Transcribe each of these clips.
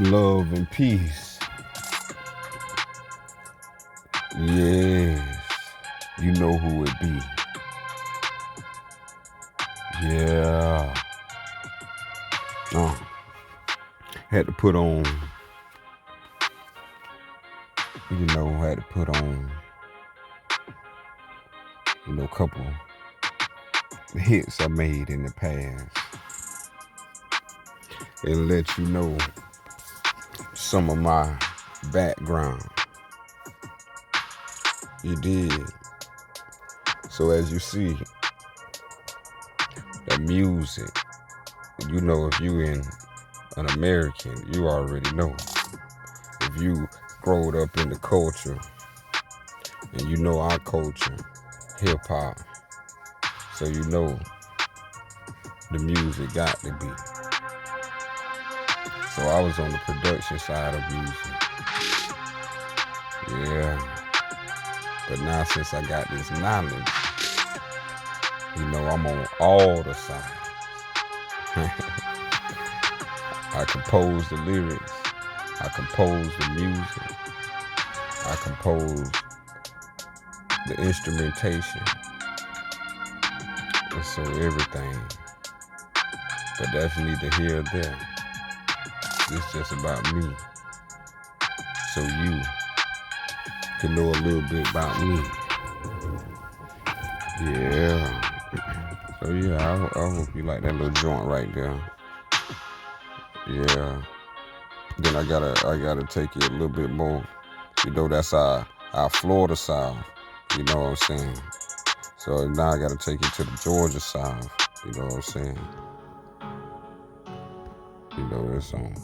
Love and peace. Yes, you know who it be. Yeah. Had to put on, a couple hits I made in the past and let you know some of my background. You did. So as you see, the music, if you in an American, you already know. If you growed up in the culture and you know our culture, hip hop, so you know the music got to be. So I was on the production side of music. Yeah. But now since I got this knowledge, I'm on all the sides. I compose the lyrics. I compose the music. I compose the instrumentation. And so everything. But that's neither here or there. It's just about me. So you can know a little bit about me. Yeah. So yeah, I hope you like that little joint right there. Yeah. Then I gotta take it a little bit more. That's our Florida South. You know what I'm saying? So now I gotta take it to the Georgia South. You know what I'm saying? It's on.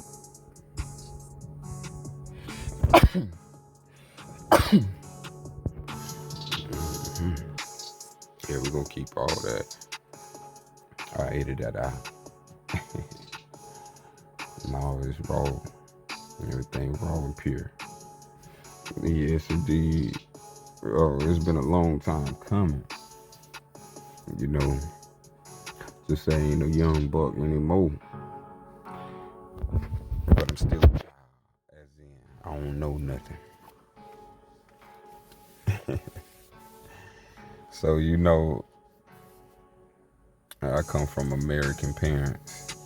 Yeah, we're gonna keep all that. I edited that out. No, it's raw. Everything raw and pure. Yes, indeed. Oh, it's been a long time coming. Just ain't no young buck anymore. But I'm still a child. As in, I don't know nothing. So, I come from American parents.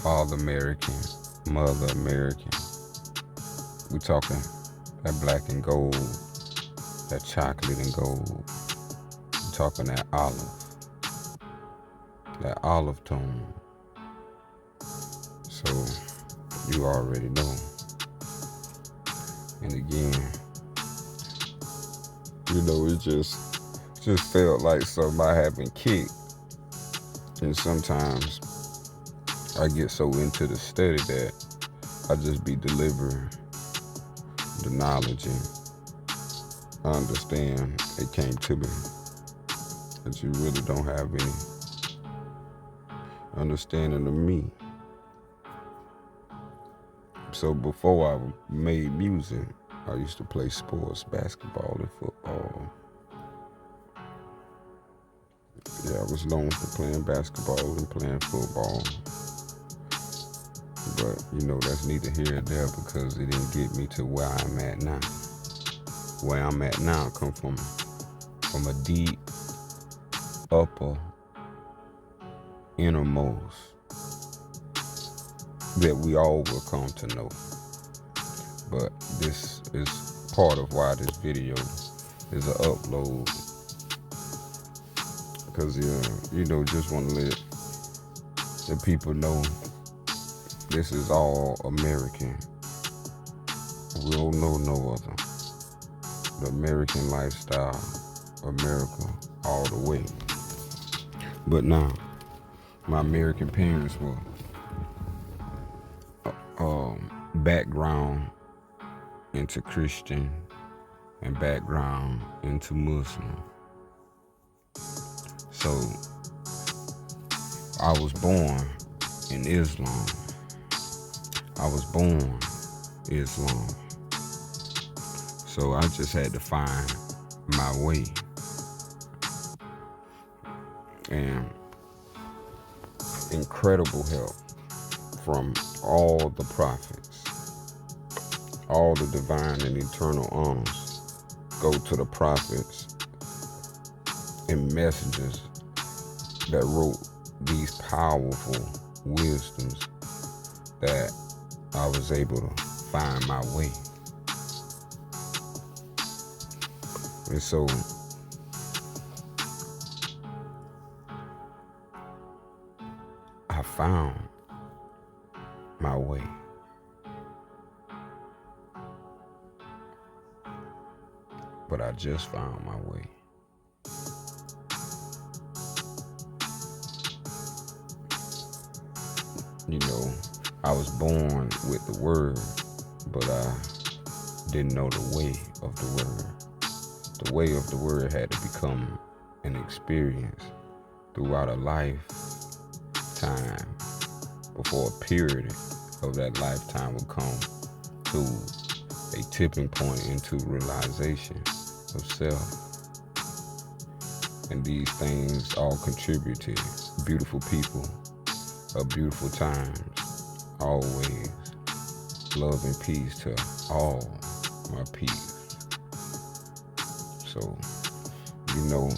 Father American, mother American. We talking that black and gold, that chocolate and gold. We talking that olive tone. So you already know. And again, it just felt like something I had been kicked. And sometimes I get so into the study that I just be delivering the knowledge, and I understand it came to me that you really don't have any understanding of me. So before I made music, I used to play sports, basketball and football. Yeah, I was known for playing basketball and playing football. But, that's neither here nor there because it didn't get me to where I'm at now. Where I'm at now come from a deep, upper, innermost that we all will come to know. But this is part of why this video is an upload. Because, just want to let the people know this is all American. We don't know no other. The American lifestyle, America, all the way. But now, my American parents were background into Christian and background into Muslim. So I was born in Islam. I was born Islam. So I just had to find my way. And incredible help from all the prophets, all the divine and eternal honors go to the prophets and messengers that wrote these powerful wisdoms that I was able to find my way. And so I found my way. But I just found my way. You know, I was born with the word, but I didn't know the way of the word. The way of the word had to become an experience throughout a lifetime before a period of that lifetime would come to a tipping point into realization of self. And these things all contributed. Beautiful people of beautiful times, always love and peace to all my peace. So, you know,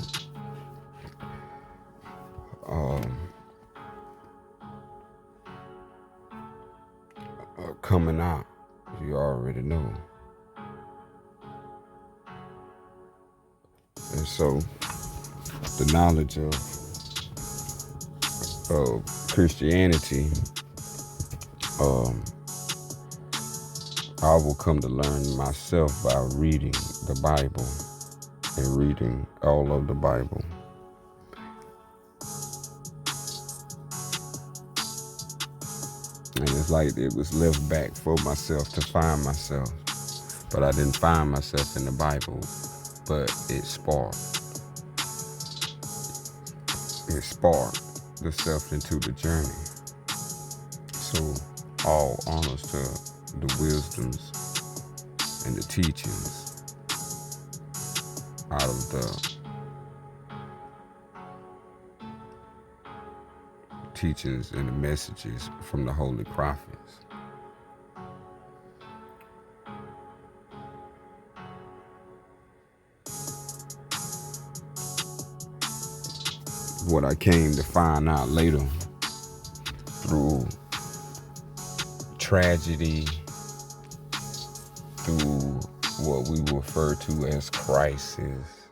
coming out, you already know. And so, the knowledge of Christianity, I will come to learn myself by reading the Bible and reading all of the Bible. And it's like it was left back for myself to find myself. But I didn't find myself in the Bible, but it sparked the self into the journey. So all honors to the wisdoms and the teachings out of the teachings and the messages from the holy prophets. What I came to find out later through tragedy, through what we refer to as crisis.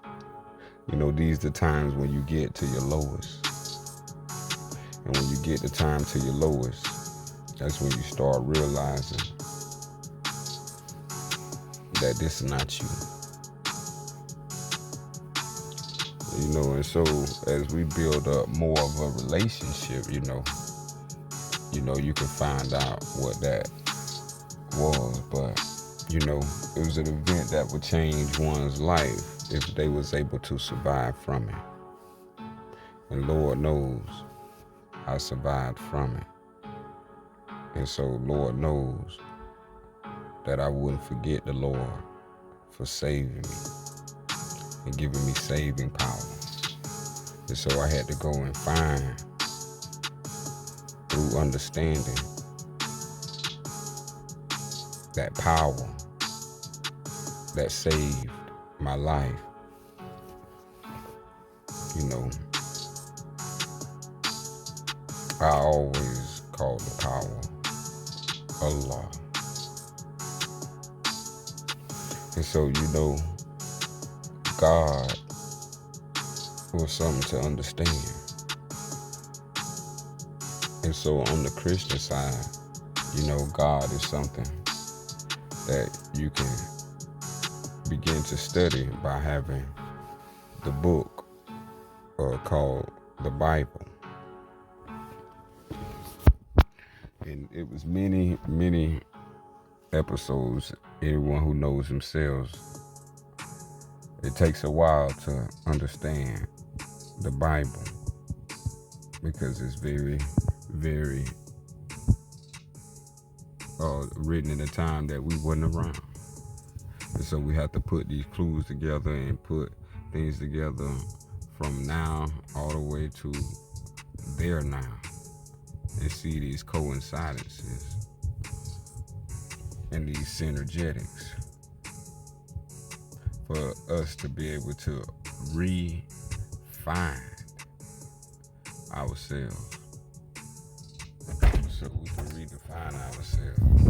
You know, these are the times when you get to your lowest. And when you get the time to your lowest, that's when you start realizing that this is not you. You know, and so as we build up more of a relationship, you can find out what that was. But, it was an event that would change one's life if they was able to survive from it. And Lord knows I survived from it. And so Lord knows that I wouldn't forget the Lord for saving me and giving me saving power. And so I had to go and find, through understanding, that power that saved my life. I always call the power Allah. And so, God was something to understand. And so on the Christian side, God is something that you can begin to study by having the book called the Bible. And it was many, many episodes. Anyone who knows themselves, it takes a while to understand the Bible because it's very, very written in a time that we wasn't around. And so we have to put these clues together and put things together from now all the way to there now. and see these coincidences and these synergetics for us to be able to refine ourselves so we can redefine ourselves.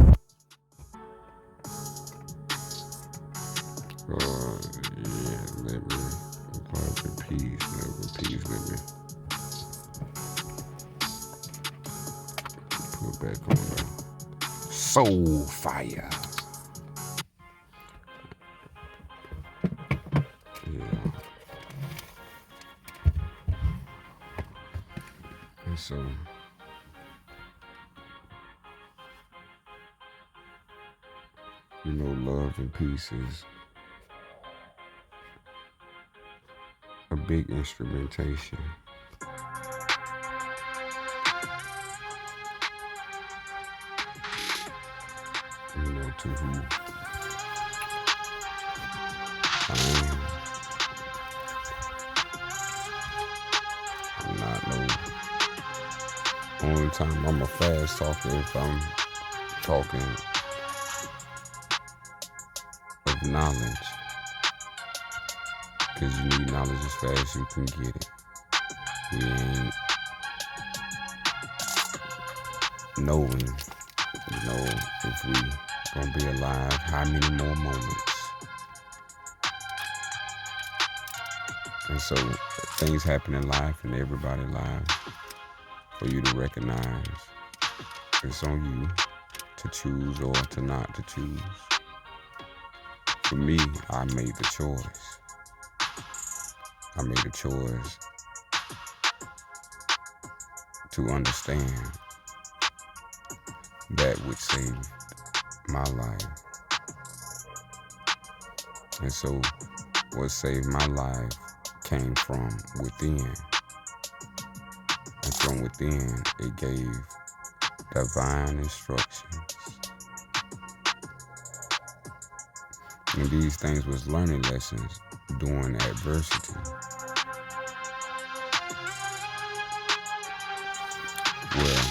Yeah, let me love and peace, let me put back on the soul fire. Yeah. And so love and peace is a big instrumentation to who I am. I'm not only time I'm a fast talker if I'm talking of knowledge, because you need knowledge as fast as you can get it. We ain't knowing, if we gonna be alive, how many more moments. And so things happen in life, in everybody's life, for you to recognize it's on you to choose or to not to choose. For me, I made the choice. I made a choice to understand that which saved my life. And so what saved my life came from within. And from within, it gave divine instructions. And these things was learning lessons during adversity. Where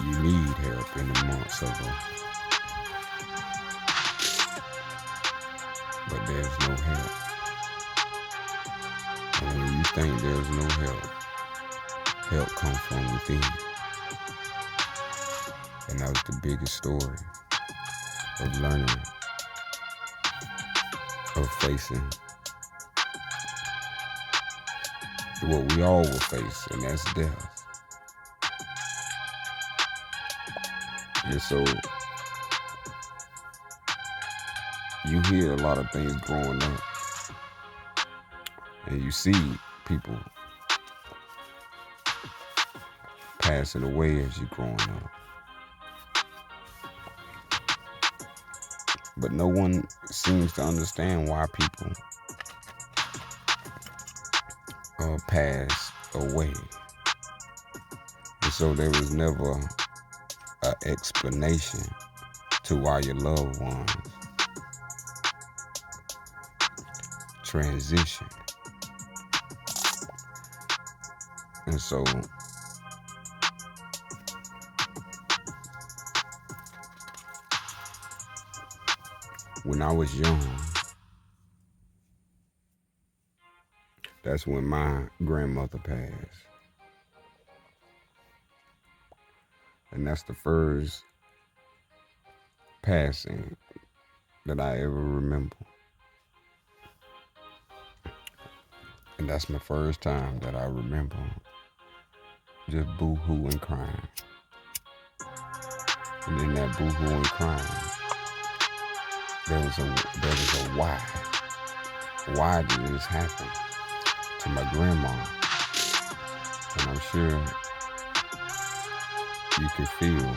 you need help in the months of but there's no help. And when you think there's no help comes from within. And that was the biggest story of learning, of facing what we all will face, and that's death. And so you hear a lot of things growing up, and you see people passing away as you're growing up. But no one seems to understand why people pass away. And so there was never an explanation to why your loved ones transition. And so when I was young, that's when my grandmother passed. And that's the first passing that I ever remember. And that's my first time that I remember just boo-hoo and crying. And in that boo-hoo and crying, there was a why. Why did this happen to my grandma? And I'm sure you can feel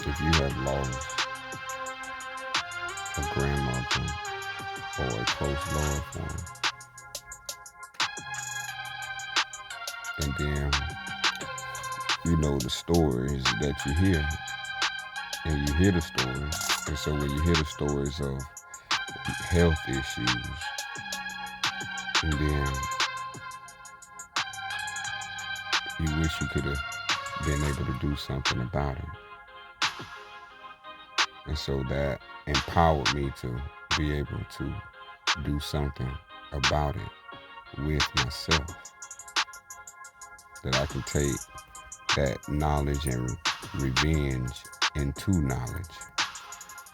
if you have lost a grandmother or a close loved one. And then, the stories that you hear, and you hear the stories. And so when you hear the stories of health issues, and then you wish you could have being able to do something about it. And so that empowered me to be able to do something about it with myself. That I can take that knowledge and revenge into knowledge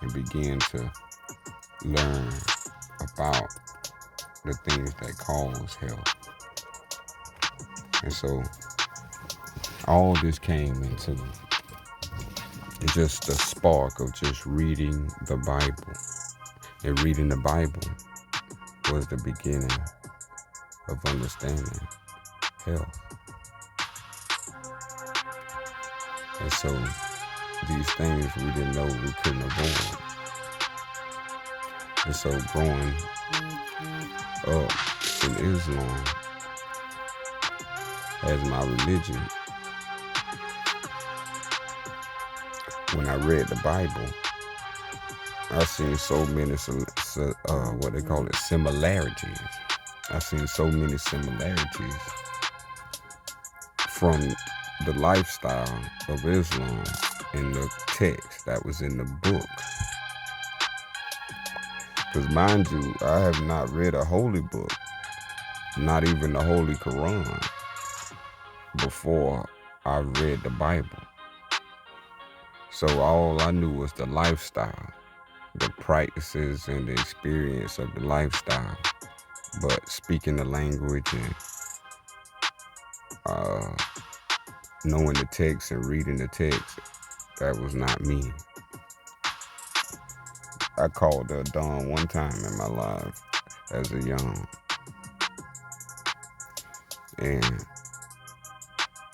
and begin to learn about the things that cause health. And so all this came into just a spark of just reading the Bible. And reading the Bible was the beginning of understanding health. And so these things we didn't know we couldn't avoid. And so growing up in Islam as my religion, when I read the Bible, I seen so many what they call it, similarities. I seen so many similarities from the lifestyle of Islam in the text that was in the book. Because mind you, I have not read a holy book, not even the Holy Quran, before I read the Bible. So all I knew was the lifestyle, the practices and the experience of the lifestyle. But speaking the language and knowing the text and reading the text, that was not me. I called the dawn one time in my life as a young, and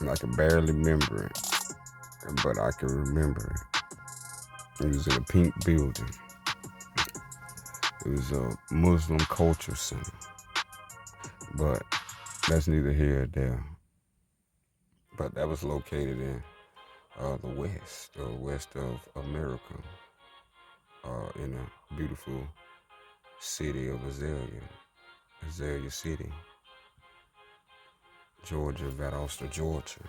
I can barely remember it, but I can remember it. It was in a pink building. It was a Muslim culture center, but that's neither here or there. But that was located in the west of America, in a beautiful city of Azalea City, Georgia, Valdosta, Georgia.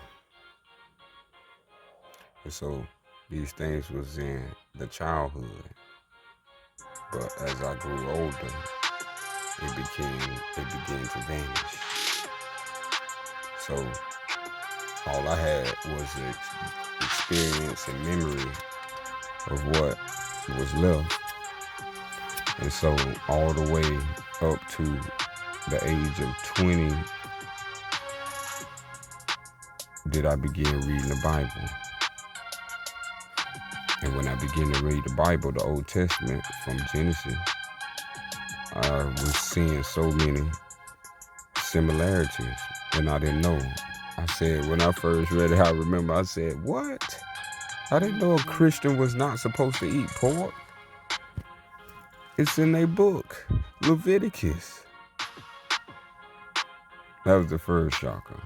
And so these things was in the childhood, but as I grew older, it began to vanish. So all I had was the experience and memory of what was left. And so all the way up to the age of 20 did I begin reading the Bible. And when I began to read the Bible, the Old Testament from Genesis, I was seeing so many similarities, and I didn't know. I said, when I first read it, I remember I said, what? I didn't know a Christian was not supposed to eat pork. It's in their book, Leviticus. That was the first shocker.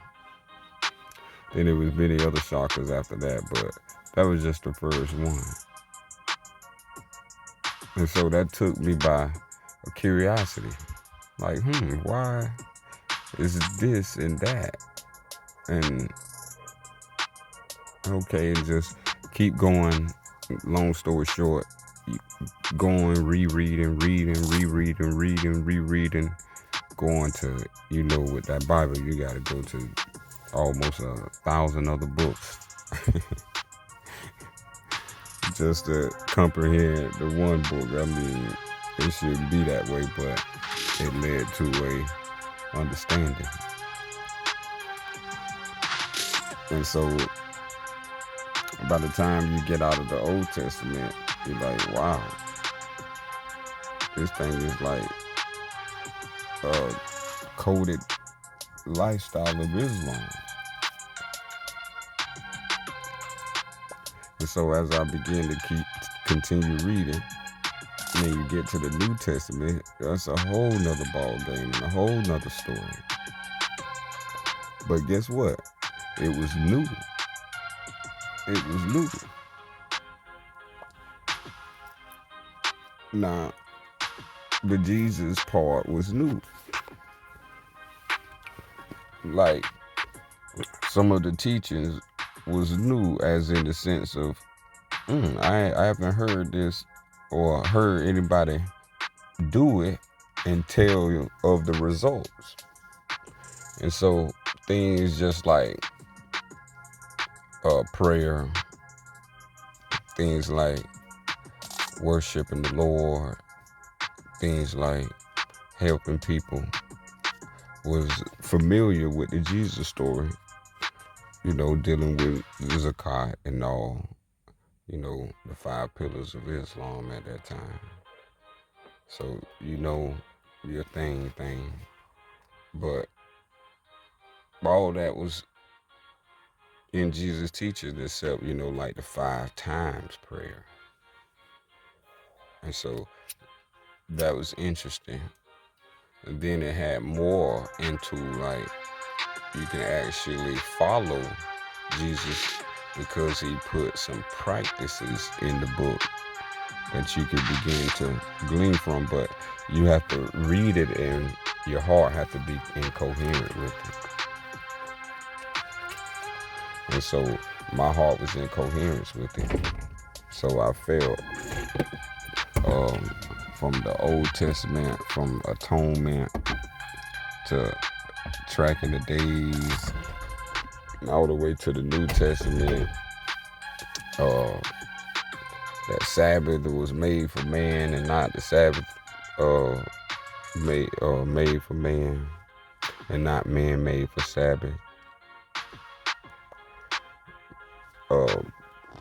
Then there was many other shockers after that, but that was just the first one. And so that took me by a curiosity. Like, why is this and that? And okay, and just keep going. Long story short, going, rereading, going to, with that Bible, you got to go to almost 1,000 other books just to comprehend the one book. I mean, it shouldn't be that way, but it led to a understanding. And so by the time you get out of the Old Testament, you're like, wow, this thing is like a coded lifestyle of Islam. And so as I begin to continue reading, and then you get to the New Testament, that's a whole nother ball game and a whole nother story. But guess what? It was new. It was new. Now, the Jesus part was new. Like, some of the teachings was new, as in the sense of, I haven't heard this or heard anybody do it and tell you of the results. And so things just like prayer, things like worshiping the Lord, things like helping people was familiar with the Jesus story, dealing with zakat and all, the 5 pillars of Islam at that time. So, your thing. But all that was in Jesus' teachings, except, like the 5 times prayer. And so that was interesting. And then it had more into like you can actually follow Jesus because he put some practices in the book that you could begin to glean from, but you have to read it and your heart has to be incoherent with it. And so my heart was in coherence with it. So I felt from the Old Testament, from atonement to tracking the days, all the way to the New Testament, that Sabbath was made for man and not the Sabbath made for man and not man made for Sabbath.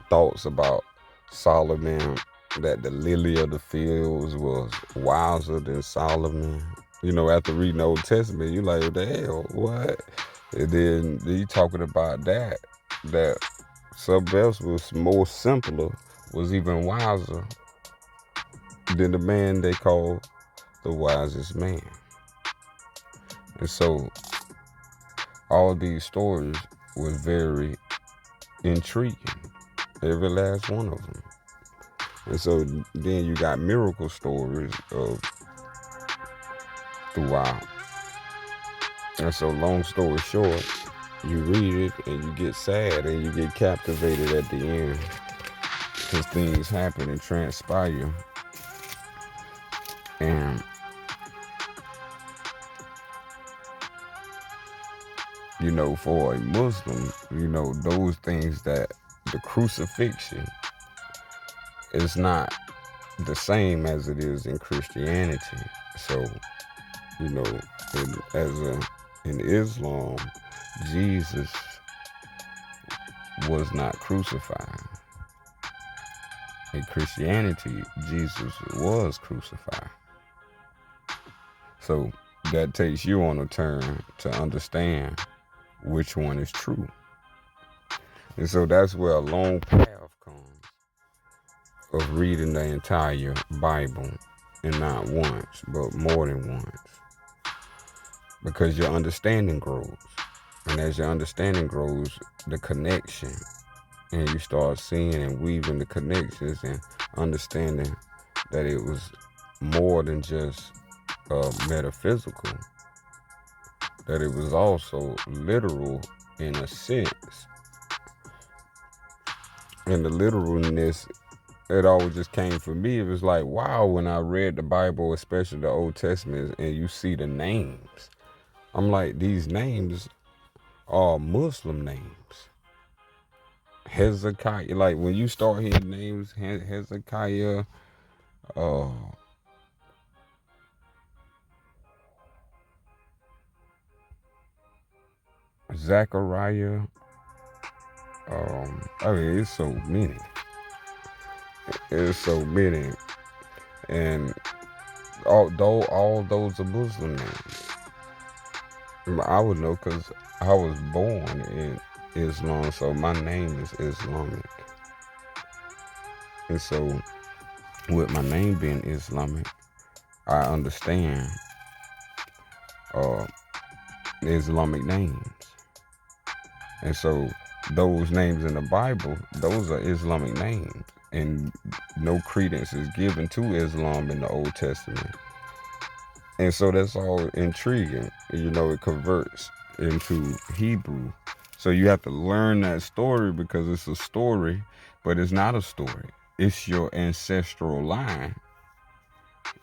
Thoughts about Solomon, that the lily of the fields was wiser than Solomon. After reading the Old Testament, you're like, what the hell, what? And then you talking about that something else was more simpler, was even wiser than the man they call the wisest man. And so all these stories were very intriguing, every last one of them. And so then you got miracle stories of throughout. And so long story short, you read it and you get sad and you get captivated at the end because things happen and transpire. And for a Muslim, those things, that the crucifixion is not the same as it is in Christianity. So, in Islam, Jesus was not crucified. In Christianity, Jesus was crucified. So that takes you on a turn to understand which one is true. And so that's where a long path comes of reading the entire Bible, and not once, but more than once. Because your understanding grows. And as your understanding grows, the connection, and you start seeing and weaving the connections and understanding that it was more than just metaphysical, that it was also literal in a sense. And the literalness, it always just came for me. It was like, wow, when I read the Bible, especially the Old Testament, and you see the names, I'm like, these names are Muslim names. Hezekiah, like when you start hearing names, Hezekiah, Zechariah, it's so many. It's so many. And although all those are Muslim names, I would know because I was born in Islam, so my name is Islamic. And so with my name being Islamic, I understand Islamic names. And so those names in the Bible, those are Islamic names. And no credence is given to Islam in the Old Testament. And so that's all intriguing. It converts into Hebrew. So you have to learn that story because it's a story, but it's not a story. It's your ancestral line.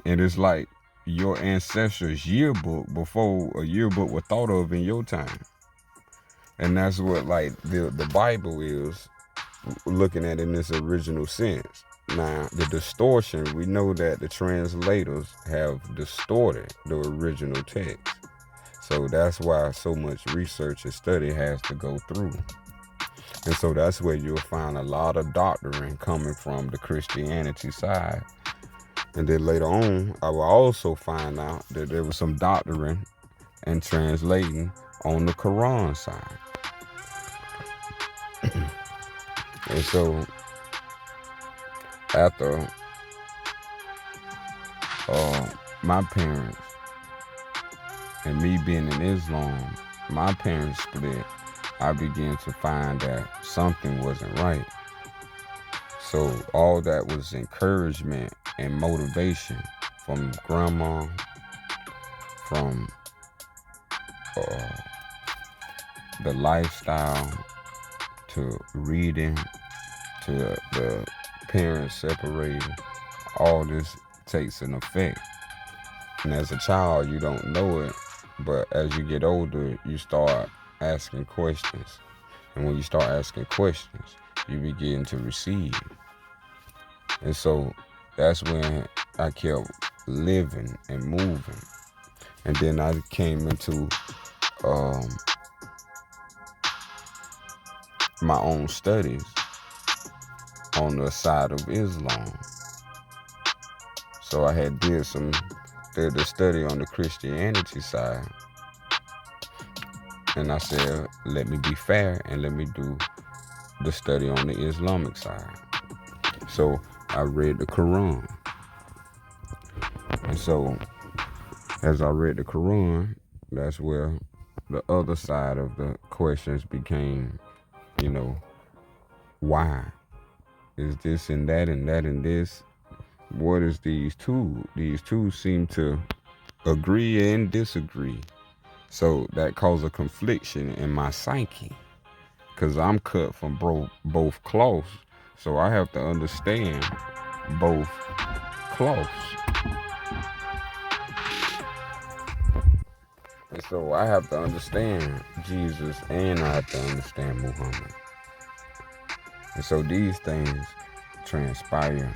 And it's like your ancestors' yearbook before a yearbook was thought of in your time. And that's what like the Bible is, looking at it in this original sense. Now, the distortion, we know that the translators have distorted the original text. So that's why so much research and study has to go through. And so that's where you'll find a lot of doctrine coming from the Christianity side. And then later on, I will also find out that there was some doctrine and translating on the Quran side. And so after my parents and me being in Islam, my parents split, I began to find that something wasn't right. So all that was encouragement and motivation from grandma, from the lifestyle, to reading, to the parents separating, all this takes an effect. And as a child, you don't know it, but as you get older, you start asking questions. And when you start asking questions, you begin to receive. And so that's when I kept living and moving. And then I came into my own studies on the side of Islam. So I had did the study on the Christianity side. And I said, let me be fair and let me do the study on the Islamic side. So I read the Quran. And so as I read the Quran, that's where the other side of the questions became, why? Is this and that and that and this? What is these two? These two seem to agree and disagree. So that caused a confliction in my psyche. Because I'm cut from both cloths. So I have to understand both cloths. And so I have to understand Jesus and I have to understand Muhammad. And so these things transpire.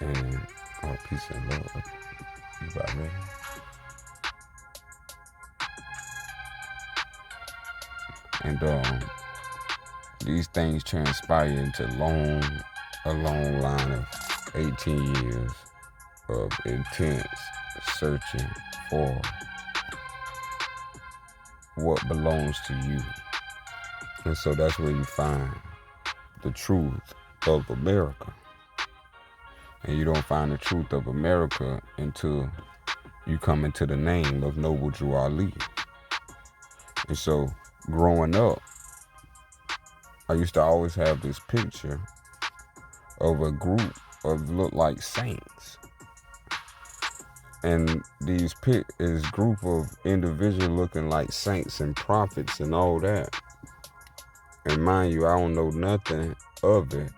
And peace and love. You about ready? And these things transpire into a long line of 18 years of intense searching for what belongs to you. And so that's where you find the truth of America. And you don't find the truth of America until you come into the name of Noble Drew Ali. And so growing up, I used to always have this picture of a group of look like saints. And these is group of individuals looking like saints and prophets and all that. And mind you, I don't know nothing of it,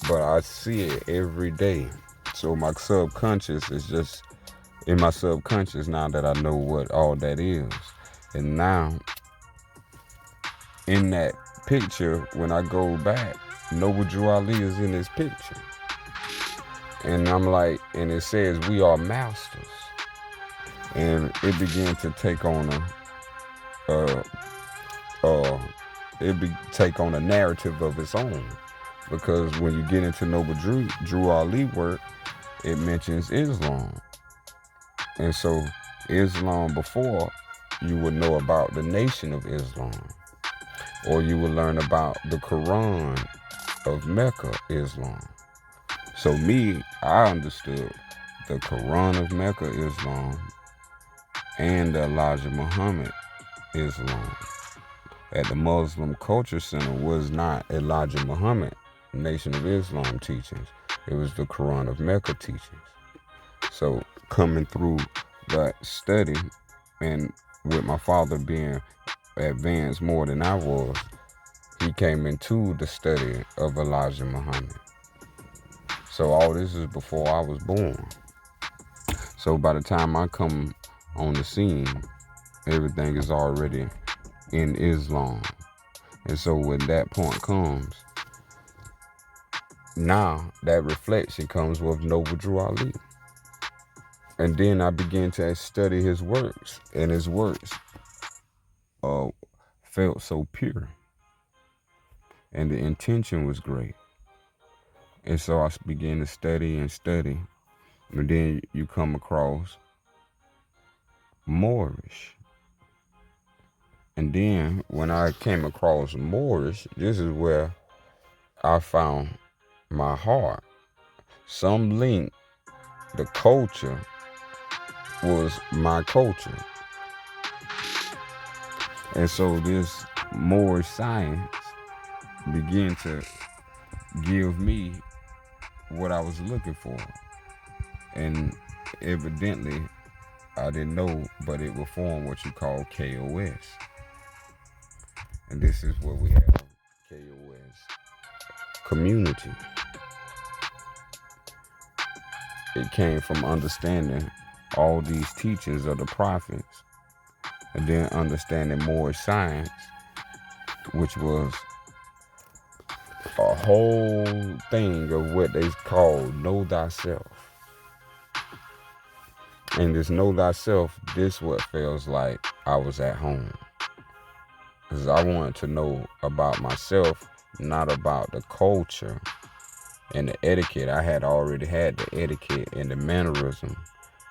but I see it every day. So my subconscious is just in my subconscious now that I know what all that is. And now, in that picture, when I go back, Noble Drew Ali is in this picture. And I'm like, and it says we are masters. And it began to take on take on a narrative of its own. Because when you get into Noble Drew Ali work, it mentions Islam. And so Islam before, you would know about the Nation of Islam. Or you would learn about the Quran of Mecca, Islam. So me, I understood the Quran of Mecca, Islam, and the Elijah Muhammad, Islam. At the Muslim Culture Center was not Elijah Muhammad, Nation of Islam teachings. It was the Quran of Mecca teachings. So coming through that study, and with my father being advanced more than I was, he came into the study of Elijah Muhammad. So all this is before I was born. So by the time I come on the scene, everything is already in Islam. And so when that point comes, now that reflection comes with Noble Drew Ali. And then I began to study his works, and his works felt so pure. And the intention was great. And so I began to study and study. And then you come across Moorish. And then when I came across Moorish, this is where I found my heart. Some link, the culture was my culture. And so this Moorish science began to give me what I was looking for. And evidently, I didn't know, but it will form what you call KOS. And this is what we have, KOS community. It came from understanding all these teachings of the prophets, and then understanding Moorish science, which was a whole thing of what they call know thyself. And this know thyself, this what feels like I was at home. Because I wanted to know about myself, not about the culture and the etiquette. I had already had the etiquette and the mannerism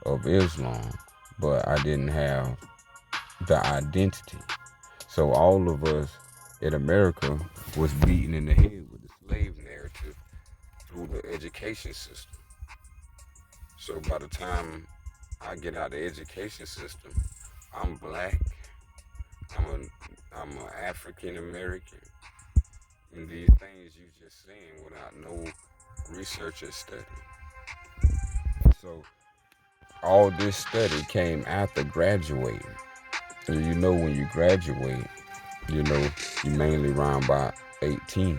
of Islam, but I didn't have the identity. So all of us in America was beaten in the head with the slave narrative through the education system. So by the time I get out of the education system, I'm black, I'm an African American, and these things you just saying without no research or study. So all this study came after graduating. And you know when you graduate, you mainly around by 18.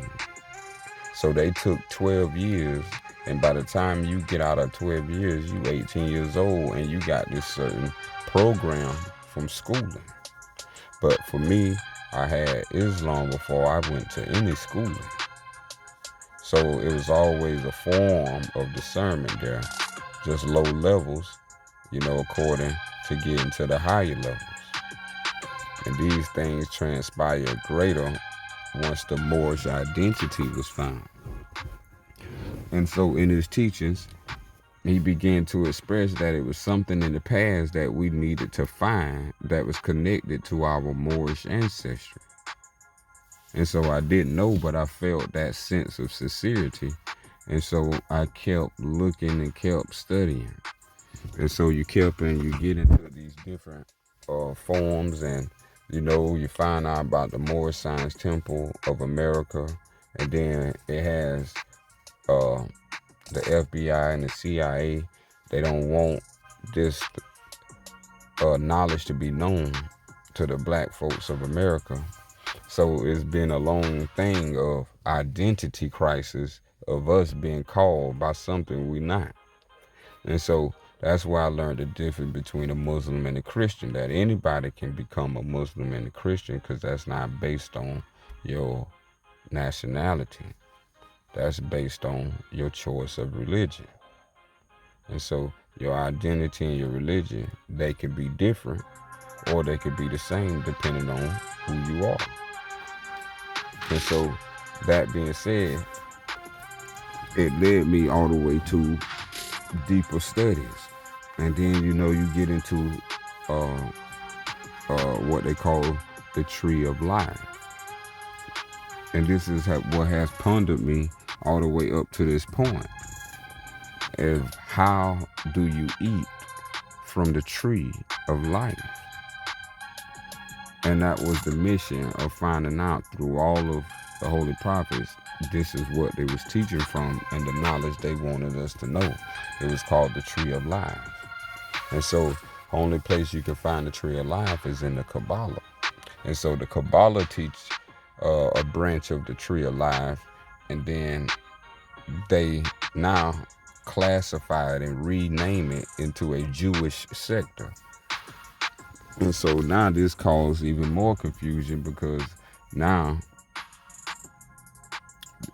So they took 12 years, and by the time you get out of 12 years, you 18 years old, and you got this certain program from schooling. But for me, I had Islam before I went to any schooling. So it was always a form of discernment there, just low levels, according to getting to the higher levels. And these things transpired greater once the Moorish identity was found. And so in his teachings, he began to express that it was something in the past that we needed to find that was connected to our Moorish ancestry. And so I didn't know, but I felt that sense of sincerity. And so I kept looking and kept studying. And so you get into these different forms, and you find out about the Moorish Science Temple of America, and then it has the FBI and the CIA. They don't want this knowledge to be known to the black folks of America. So it's been a long thing of identity crisis of us being called by something we're not. And so that's why I learned the difference between a Muslim and a Christian, that anybody can become a Muslim and a Christian, because that's not based on your nationality. That's based on your choice of religion. And so your identity and your religion, they can be different, or they could be the same depending on who you are. And so that being said, it led me all the way to deeper studies. And then, you get into what they call the tree of life. And this is what has pondered me all the way up to this point. Of how do you eat from the tree of life? And that was the mission of finding out through all of the holy prophets. This is what they was teaching from, and the knowledge they wanted us to know. It was called the tree of life. And so only place you can find the tree of life is in the Kabbalah. And so the Kabbalah teach a branch of the tree of life, and then they now classify it and rename it into a Jewish sector. And so now this causes even more confusion, because now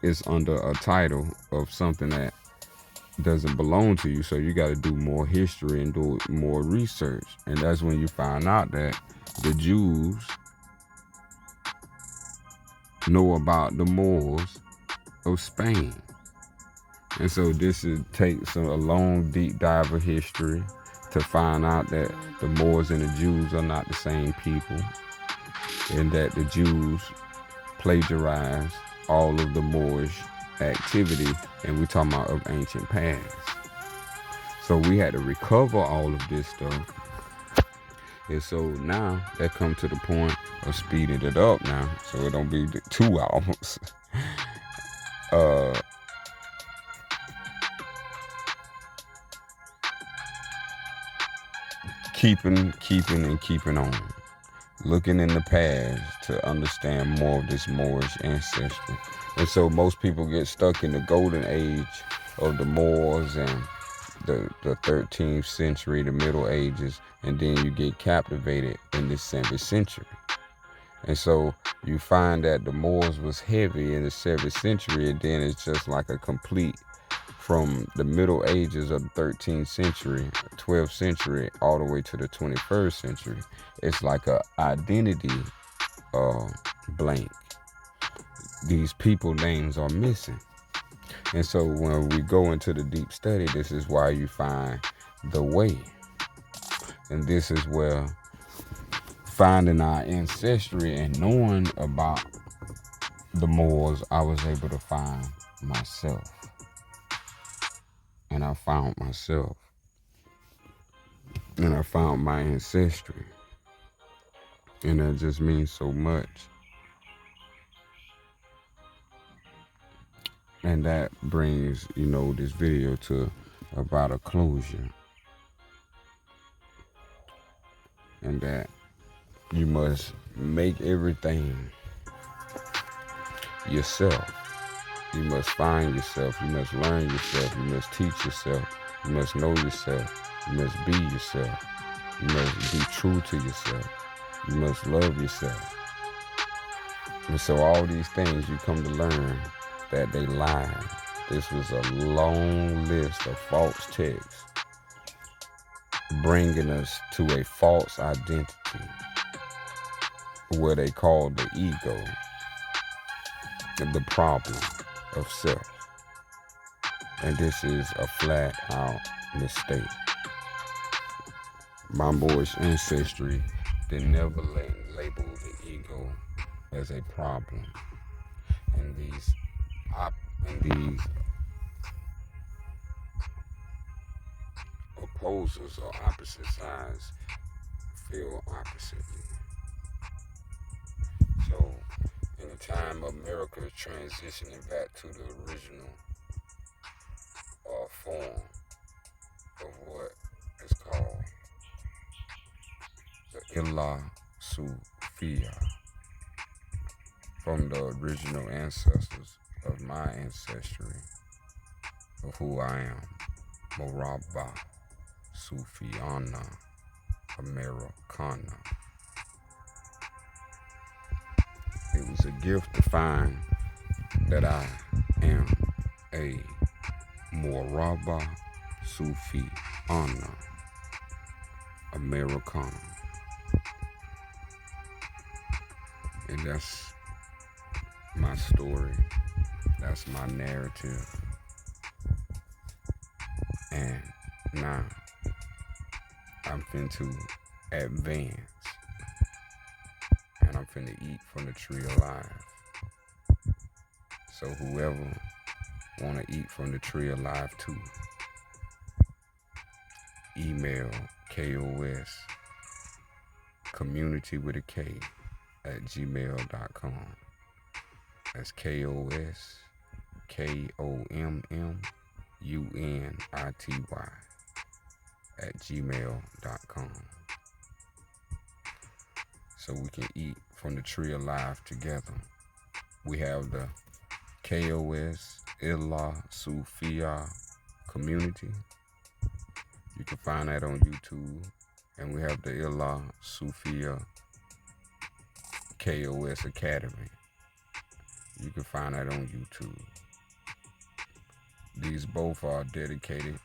it's under a title of something that doesn't belong to you. So you got to do more history and do more research. And that's when you find out that the Jews know about the Moors of Spain. And so this takes a long, deep dive of history to find out that the Moors and the Jews are not the same people, and that the Jews plagiarized all of the Moorish activity, and we're talking about of ancient past. So we had to recover all of this stuff. And so now that come to the point of speeding it up now, so it don't be 2 hours. Keeping on. Looking in the past to understand more of this Moorish ancestry. And so most people get stuck in the golden age of the Moors and the 13th century, the Middle Ages, and then you get captivated in the 7th century. And so you find that the Moors was heavy in the 7th century, and then it's just like a complete, from the Middle Ages of the 13th century, 12th century, all the way to the 21st century. It's like a identity blank. These people names are missing. And so when we go into the deep study, this is why you find the way. And this is where finding our ancestry and knowing about the Moors, I was able to find myself. And I found myself. And I found my ancestry. And that just means so much. And that brings, this video to about a closure. And that you must make everything yourself. You must find yourself. You must learn yourself. You must teach yourself. You must know yourself. You must be yourself. You must be true to yourself. You must love yourself. And so all these things you come to learn that they lied. This was a long list of false texts bringing us to a false identity where they called the ego the problem of self. And this is a flat out mistake. My Moorish ancestry, they never labeled the ego as a problem. And these opposers or opposite sides feel oppositely. So in the time of America transitioning back to the original form of what is called the Illa Sufia, from the original ancestors of my ancestry, of who I am, Morabba Sufiana Americana. It was a gift to find that I am a Morabba Sufiana Americana. And that's my story. That's my narrative. And now I'm finna advance. And I'm finna eat from the tree of life. So whoever wanna eat from the tree of life too, email KOS community with a K at gmail.com. That's KOS KOMMUNITY at gmail.com. so we can eat from the tree of life together. We have the KOSendowments Sufian community. You can find that on YouTube. And we have the Sufian KOS Academy. You can find that on YouTube. These both are dedicated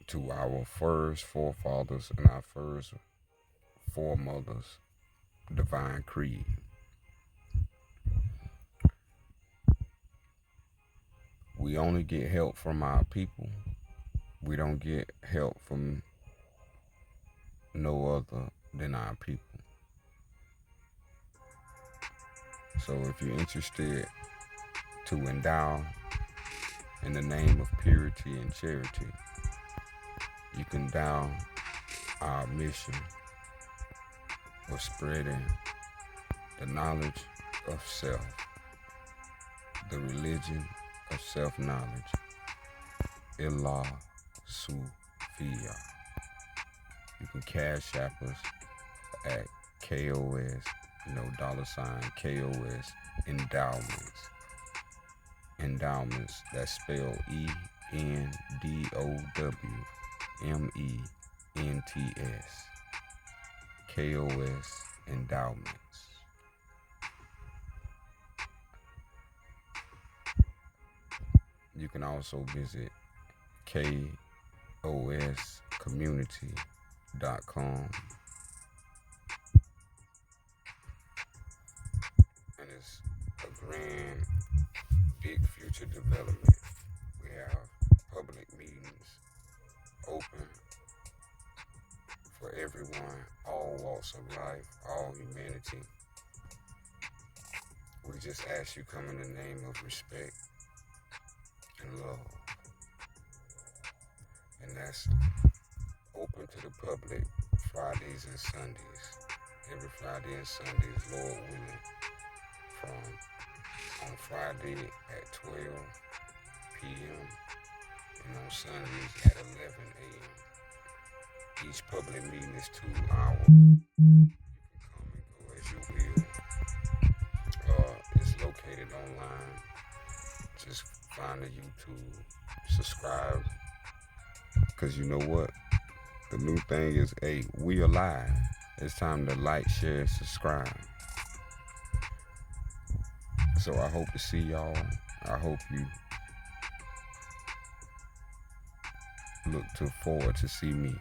to our first forefathers and our first foremothers' divine creed. We only get help from our people. We don't get help from no other than our people. So if you're interested to endow in the name of purity and charity, you can endow our mission of spreading the knowledge of self, the religion of self-knowledge, Sufian. You can cash app us at KOS, $KOS Endowments. Endowments, that's spelled ENDOWMENTS. KOS Endowments. You can also visit KOScommunity.com. And it's a grand, big future development. We have public meetings open for everyone, all walks of life, all humanity. We just ask you come in the name of respect and love. And that's open to the public Fridays and Sundays. Every Friday and Sundays, Lord willing, on Friday at 12 p.m. and on Sundays at 11 a.m. Each public meeting is 2 hours. You can come and go as you will. It's located online. Just find the YouTube, subscribe. Because you know what? The new thing is, hey, we alive. It's time to like, share, subscribe. So I hope to see y'all. I hope you look forward to see me.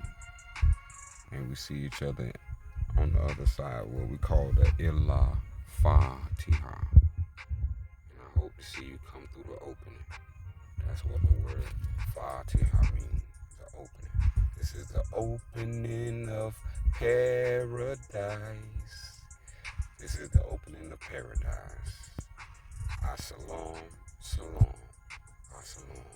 And we see each other on the other side, what we call the Fatiha. And I hope to see you come through the opening. That's what the word Fatiha means, the opening. This is the opening of paradise. This is the opening of paradise. As-salam, salam, as-salam.